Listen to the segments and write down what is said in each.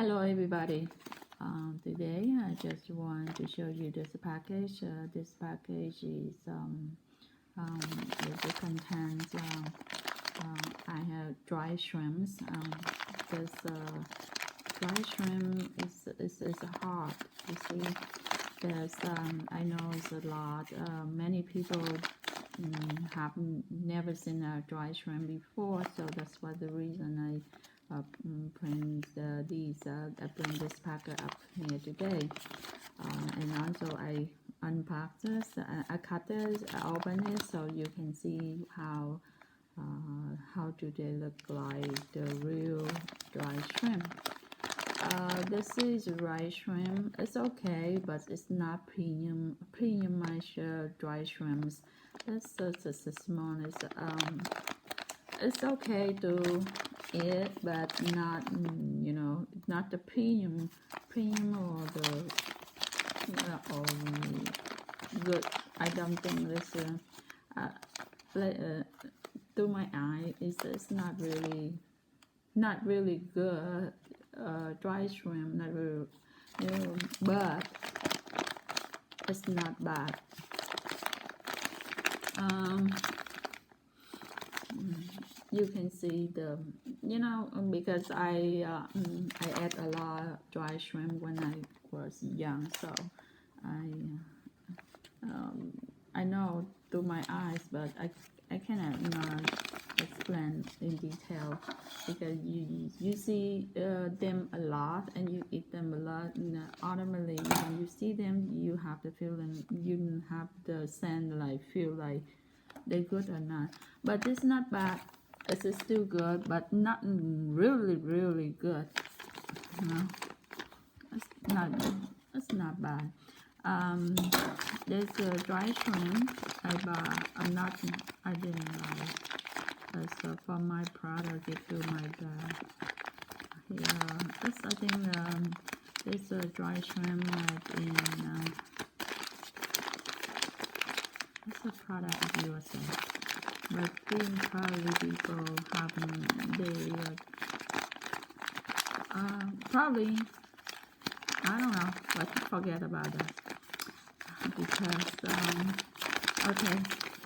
Hello everybody. Today I just want to show you this package. This package is it contains I have dry shrimps. This dry shrimp is hard. You see, there's I know it's a lot. Many people have never seen a dry shrimp before, so that's why the reason I bring this packet up here today, and also I unpack this, I cut this, I open it so you can see how do they look like the real dry shrimp. This is dry shrimp. It's okay, but it's not premium dry shrimps. It's just the smallest. It's okay to eat, but not not the premium or the or good. I don't think this to my eye it's not really good. Dry shrimp, not really, but it's not bad. You can see the because I ate a lot of dry shrimp when I was young, so I know through my eyes, but I cannot explain in detail because you see them a lot and you eat them a lot, and automatically when you see them you have the feeling, you have the sense like feel like they're good or not. But it's not bad. It's still good, but not really good. It's not bad. There's a dry shrimp I bought. I didn't buy. That's for my product. Give to my dad. Yeah, that's I think there's a dry shrimp like in. It's a product of USA. But then probably people having probably I don't know, but forget about that because okay,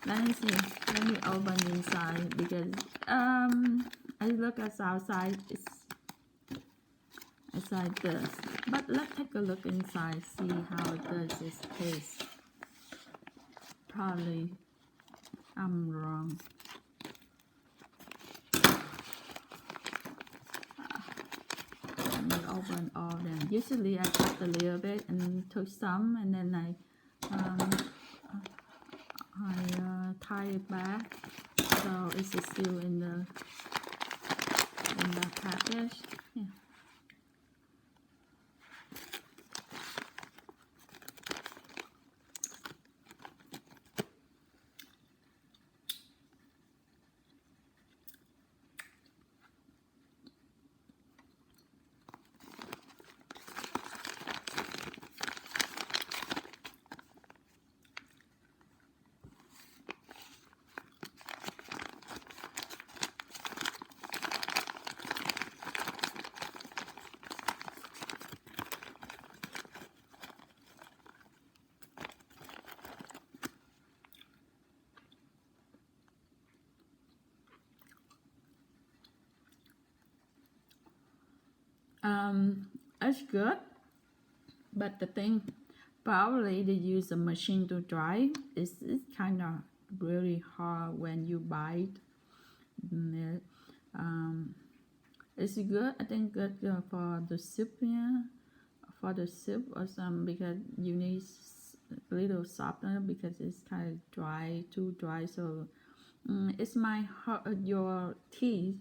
let me see, let me open inside because I look at outside, it's like this, but let's take a look inside, see how does this taste. Probably I'm wrong. Let me open all of them. Usually I cut a little bit and took some, and then I tie it back so it's still in the package. Yeah. It's good, but the thing, probably they use a machine to dry. It's kind of really hard when you bite. It's good. I think good for the soup, yeah, for the soup or some, because you need a little softener because it's kind of dry, too dry. So it's your teeth.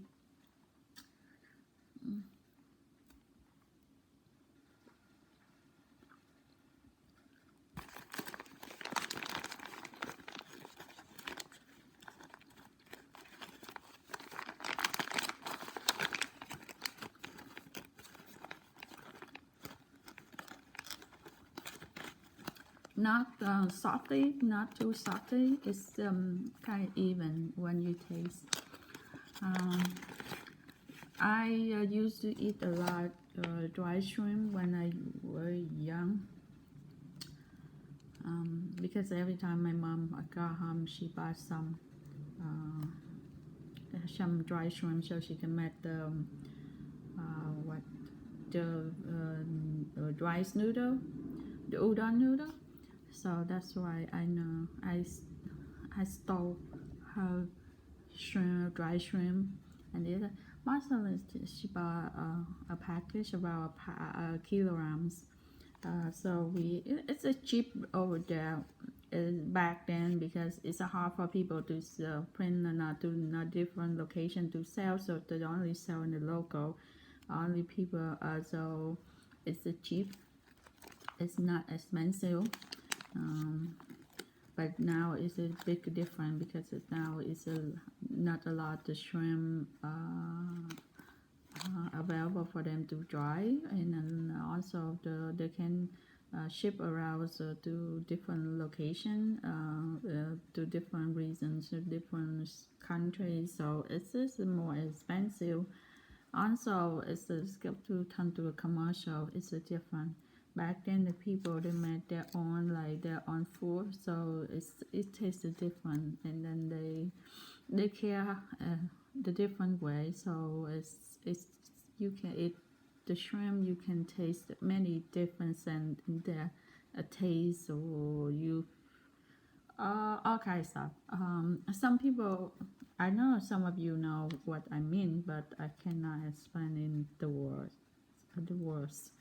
Not salty, not too salty. It's kind of even when you taste. I used to eat a lot dry shrimp when I was young. Because every time my mom got home, she bought some dry shrimp so she can make the what the rice noodle, the udon noodle. So that's why I know I stole her shrimp, dry shrimp, and the other most of it she bought a package about kilograms. So it's a cheap over there back then because it's hard for people to print and not to not different location to sell, so they only sell in the local only people. So it's a cheap, it's not expensive. But now it's a big difference because now it's not a lot of shrimp available for them to dry, and then also they can ship around to different location, to different regions, to different countries. So it's just more expensive. Also, it's to come to a commercial. It's a different. Back then, the people they made their own food, so it tastes different, and then they care the different way. So it's you can eat the shrimp. You can taste many difference in their taste, or you all kinds of stuff. Some people, I know some of you know what I mean, but I cannot explain in the words. The words.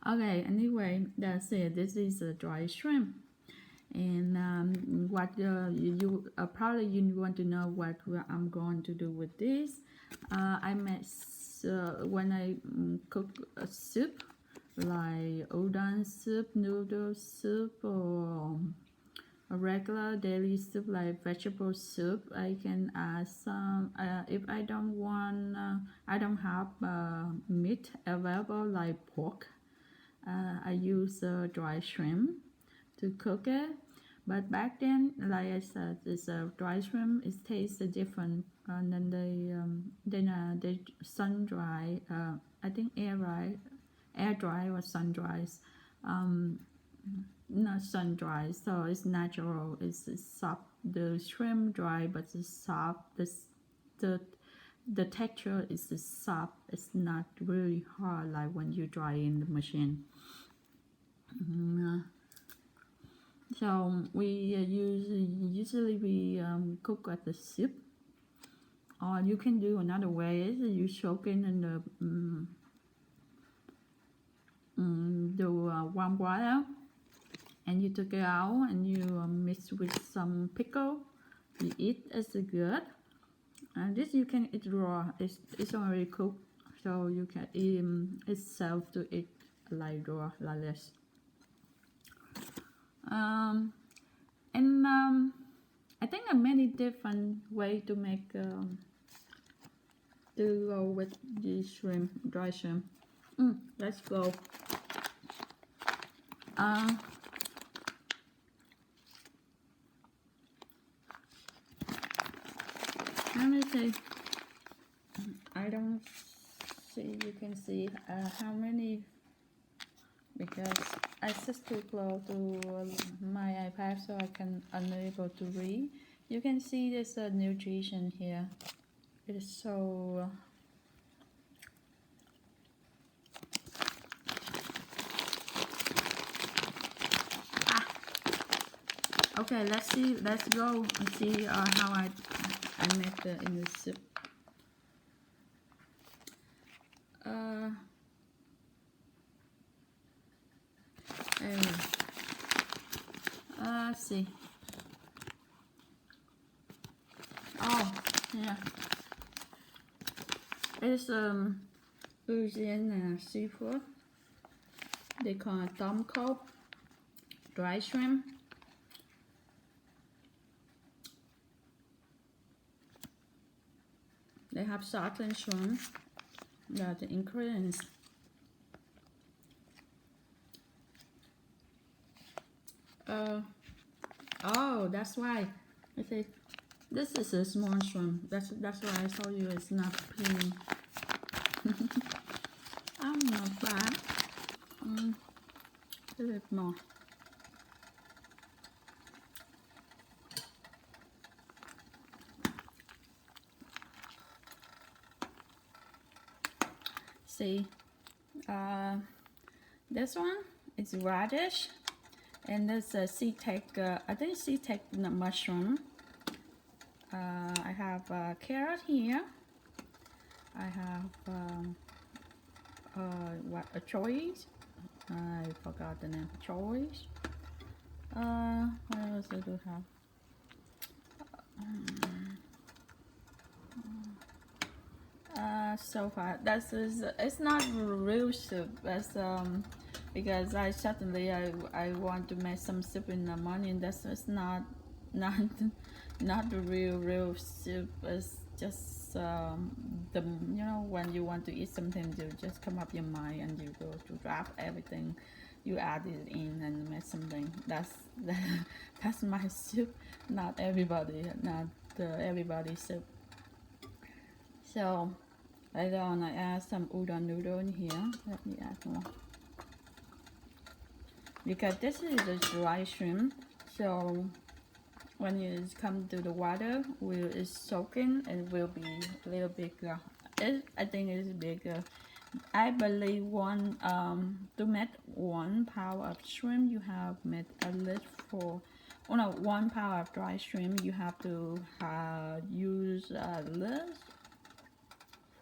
Okay. Anyway, that's it. This is a dry shrimp, and what you probably you want to know what I'm going to do with this. I made when I cook a soup like udon soup, noodle soup, or a regular daily soup like vegetable soup. I can add some if I don't want I don't have meat available like pork. I use dry shrimp to cook it. But back then, like I said, it's a dry shrimp. It tastes different, and then they sun dry. I think air dry or sun dries. Not sun dry, so it's natural. It's soft. The shrimp dry, but it's soft. The the texture is soft. It's not really hard like when you dry in the machine. So we usually we cook at the soup, or you can do another way is you soak it in the warm water, and you take it out and you mix with some pickle. You eat as good. And this you can eat raw. It's already cooked, so you can eat itself to eat like raw like this. And I think there are many different ways to make to go with the shrimp, dry shrimp. Let's go. Let me see. I don't see. You can see how many because I sit too close to my iPad, so I can unable to read. You can see this nutrition here. It's so. Okay, let's see. Let's go and see how I make the in the soup. Let's see. Oh, yeah. It's Louisiana seafood. They call it tom cob, dry shrimp. They have salt and shrimp. The ingredients. Oh, that's why. Let's see. This is a small shrimp. That's why I told you it's not clean. I'm not bad. A little bit more. See, this one is radish, and this sea-take. I think sea-take mushroom. I have carrot here. I have what a choice. I forgot the name. Choice. What else do we have? So far, it's not real soup. That's because I want to make some soup in the morning. That's it's not not the real soup. It's just the when you want to eat something, you just come up your mind and you go to grab everything, you add it in and make something. That's my soup. Not everybody's soup. So later on, I add some udon noodle in here. Let me add more. Because this is a dry shrimp, so when you come to the water, it's soaking, it will be a little bigger. I think it's bigger. I believe to make 1 pound of shrimp, you have made at least 1 pound of dry shrimp, you have to use at least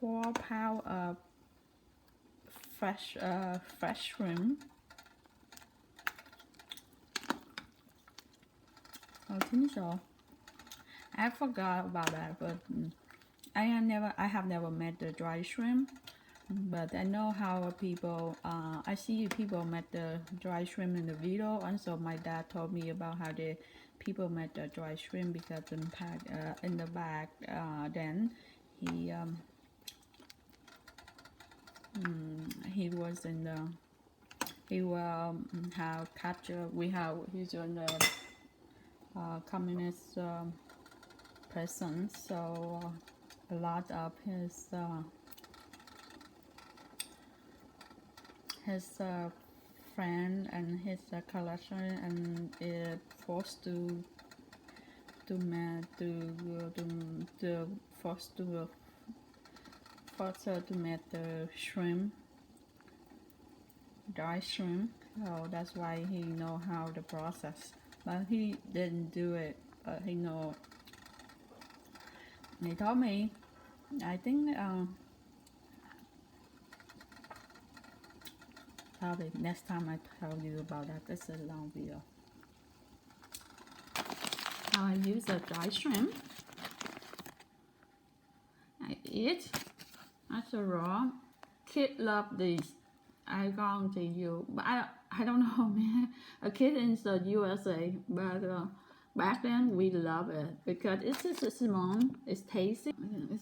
4 pounds of fresh shrimp. I think so. I forgot about that, but I have never made the dry shrimp. But I know how people. I see people make the dry shrimp in the video, and so my dad told me about how the people make the dry shrimp because in the back, then he was in the he will have captured. He's on the communist person, so a lot of his friend and his collection and forced to force her to make the shrimp, dry shrimp. So that's why he know how the process, but he didn't do it. But he know. He told me. I think probably next time I tell you about that. This is a long video. How I use a dry shrimp. I eat as a raw. Kid love these. I guarantee you, but I don't know, man. A kid in the USA, but back then we love it because it's just small, it's tasty.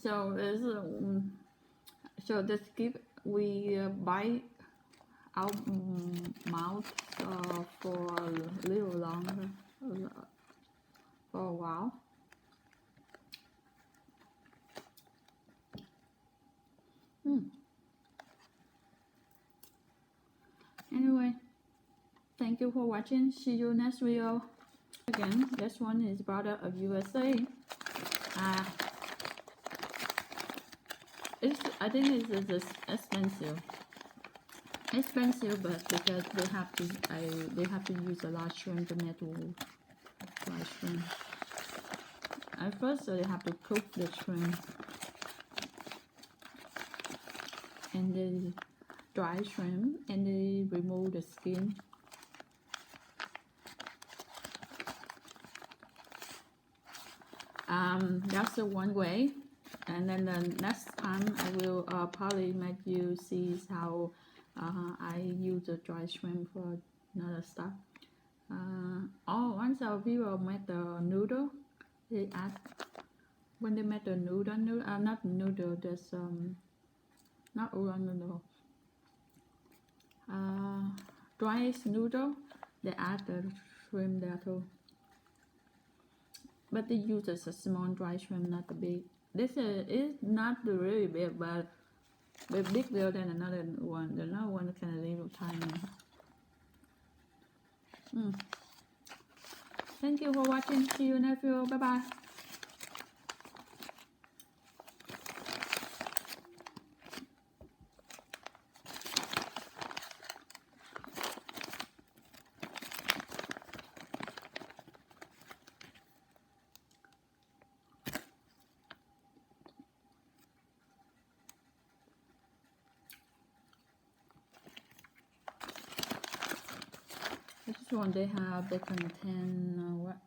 So it's so just keep we bite our mouth for a little longer, for a while. Anyway, thank you for watching. See you next video. Again, this one is product of USA. I think it's expensive, but because they have to use a large shrimp to make dry shrimp. At first, they have to cook the shrimp and the dry shrimp, and they remove the skin. That's the one way, and then the next time I will probably make you see how I use the dry shrimp for another stuff. Once our people make the noodle, they add when they make the not noodle, there's not udon noodle, dry noodle, they add the shrimp there too. but they use a small dry shrimp, not the big. This is not the really big, but bigger than another one. The another one kind of little tiny. Thank you for watching. See you next video. Bye bye. This one they have they contain what?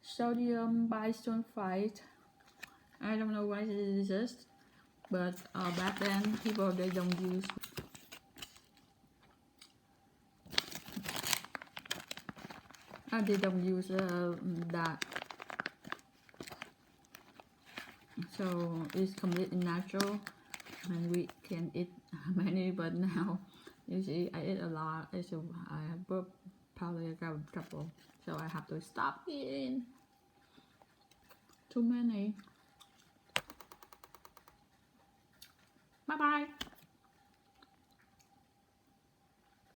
Sodium bisulfite. I don't know why it exists, but back then people they don't use. They don't use that, so it's completely natural, and we can eat many. But now, you see, I eat a lot. So I have probably a couple, so I have to stop eating too many. Bye bye.